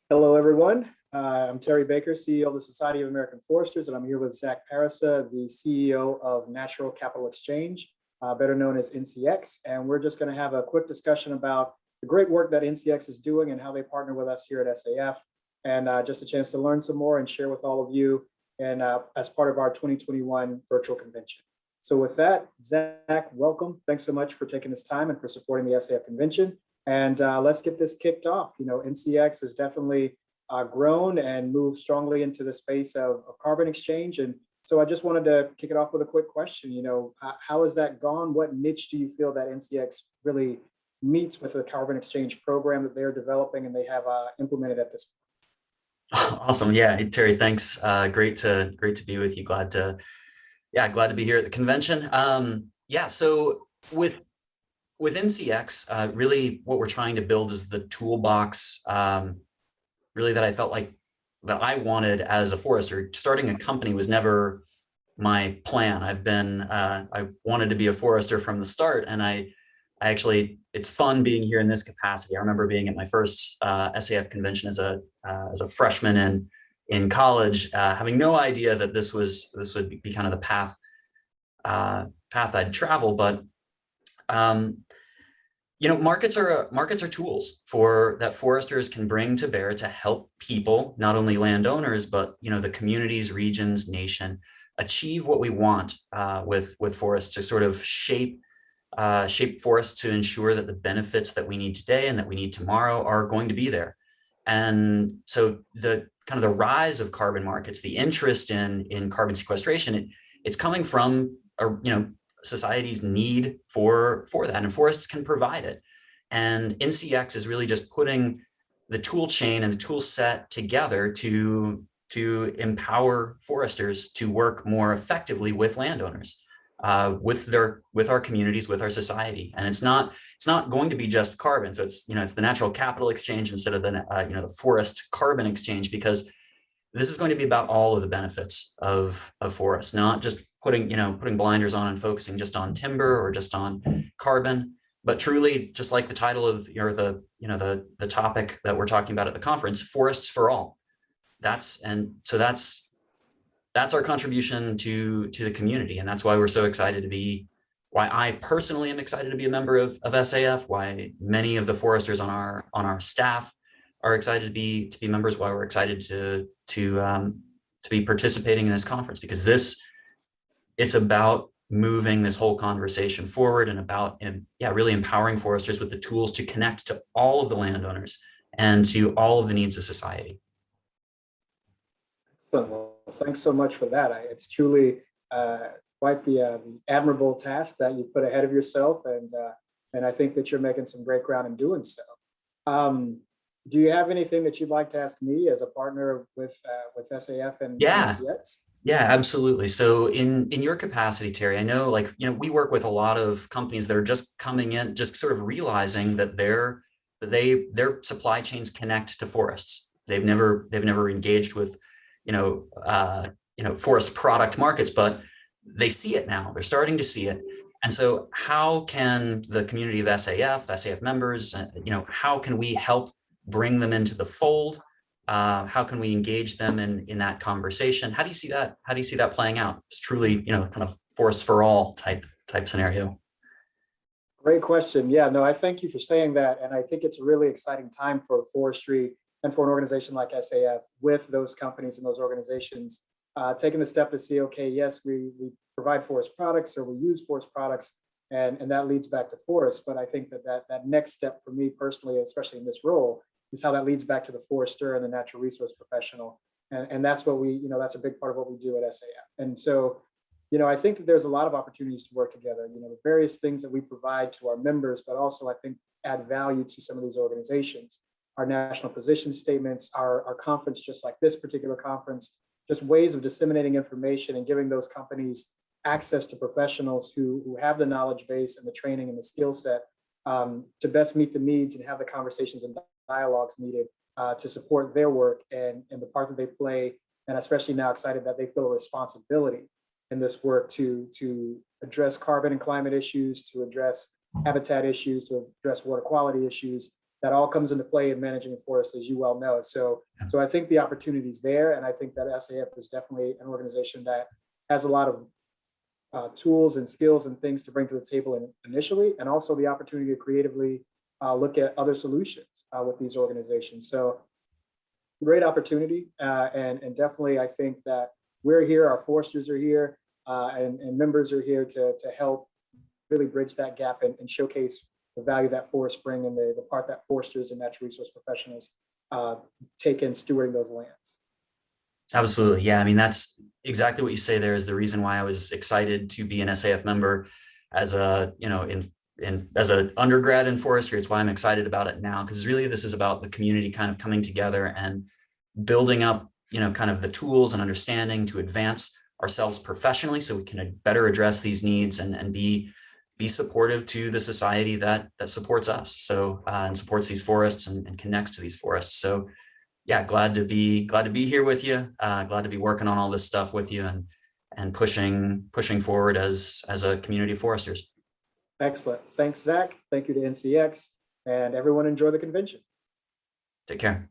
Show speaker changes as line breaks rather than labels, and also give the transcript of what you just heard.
Hello, everyone. I'm Terry Baker, CEO of the Society of American Foresters, and I'm here with Zack, the CEO of Natural Capital Exchange, better known as NCX. And we're just going to have a quick discussion about the great work that NCX is doing and how they partner with us here at SAF, and just a chance to learn some more and share with all of you and as part of our 2021 virtual convention. So with that, Zack, welcome. Thanks so much for taking this time and for supporting the SAF convention. And let's get this kicked off. NCX has definitely grown and moved strongly into the space of carbon exchange. And so I just wanted to kick it off with a quick question. How has that gone? What niche do you feel that NCX really meets with the carbon exchange program that they're developing and they have implemented at this point?
Awesome. Yeah, Terry, thanks. Great to be with you. Glad to be here at the convention. So with NCX, really what we're trying to build is the toolbox, really that I felt like that I wanted as a forester. Starting a company was never my plan. I wanted to be a forester from the start, and I actually, it's fun being here in this capacity. I remember being at my first SAF convention as a freshman in college, having no idea that this would be kind of the path I'd travel. But markets are tools that foresters can bring to bear to help people, not only landowners, but the communities, regions, nation, achieve what we want with forests, to sort of shape forests to ensure that the benefits that we need today and that we need tomorrow are going to be there. And so the rise of carbon markets, the interest in carbon sequestration, it's coming from society's need for that, and forests can provide it. And NCX is really just putting the tool chain and the tool set together to empower foresters to work more effectively with landowners, with our communities, with our society. And it's not going to be just carbon. So it's the natural capital exchange instead of the forest carbon exchange, because this is going to be about all of the benefits of forests, not just putting blinders on and focusing just on timber or just on carbon, but truly, just like the title of the topic that we're talking about at the conference, forests for all. That's our contribution to the community, and that's why we're so excited to be. Why I personally am excited to be a member of SAF. Why many of the foresters on our staff are excited to be members. Why we're excited to be participating in this conference, because it's about moving this whole conversation forward and about really empowering foresters with the tools to connect to all of the landowners and to all of the needs of society.
Excellent. Well, thanks so much for that. It's truly quite the admirable task that you put ahead of yourself, and I think that you're making some great ground in doing so. Do you have anything that you'd like to ask me as a partner with SAF and NCX?
Yeah, absolutely. So in your capacity, Terry, I know we work with a lot of companies that are just coming in, just sort of realizing that their supply chains connect to forests. They've never engaged with forest product markets, but they see it now. They're starting to see it. And so how can the community of SAF members, how can we help bring them into the fold? How can we engage them in that conversation? How do you see that? How do you see that playing out? It's truly, kind of forest for all type scenario.
Great question. Yeah, no, I thank you for saying that. And I think it's a really exciting time for forestry and for an organization like SAF, with those companies and those organizations taking the step to see, okay, yes, we provide forest products, or we use forest products, and that leads back to forests. But I think that next step for me personally, especially in this role, is how that leads back to the forester and the natural resource professional. And that's what that's a big part of what we do at SAF. And so, I think that there's a lot of opportunities to work together, the various things that we provide to our members, but also I think add value to some of these organizations. Our national position statements, our conference, just like this particular conference, just ways of disseminating information and giving those companies access to professionals who have the knowledge base and the training and the skill set to best meet the needs and have the conversations and dialogues needed to support their work and the part that they play. And especially now excited that they feel a responsibility in this work to address carbon and climate issues, to address habitat issues, to address water quality issues, that all comes into play in managing a forest, as you well know. So I think the opportunity is there, and I think that SAF is definitely an organization that has a lot of tools and skills and things to bring to the table initially, and also the opportunity to creatively look at other solutions with these organizations. So great opportunity, and definitely I think that we're here, our foresters are here, and members are here to help really bridge that gap and showcase the value that forests bring and the part that foresters and natural resource professionals take in stewarding those lands.
Absolutely. Yeah. I mean, that's exactly what you say there is the reason why I was excited to be an SAF member as a, as an undergrad in forestry. It's why I'm excited about it now, because really this is about the community kind of coming together and building up, kind of the tools and understanding to advance ourselves professionally so we can better address these needs and be supportive to the society that supports us. So, and supports these forests and connects to these forests. So yeah, glad to be here with you. Glad to be working on all this stuff with you and pushing forward as a community of foresters.
Excellent. Thanks, Zach. Thank you to NCX, and everyone enjoy the convention.
Take care.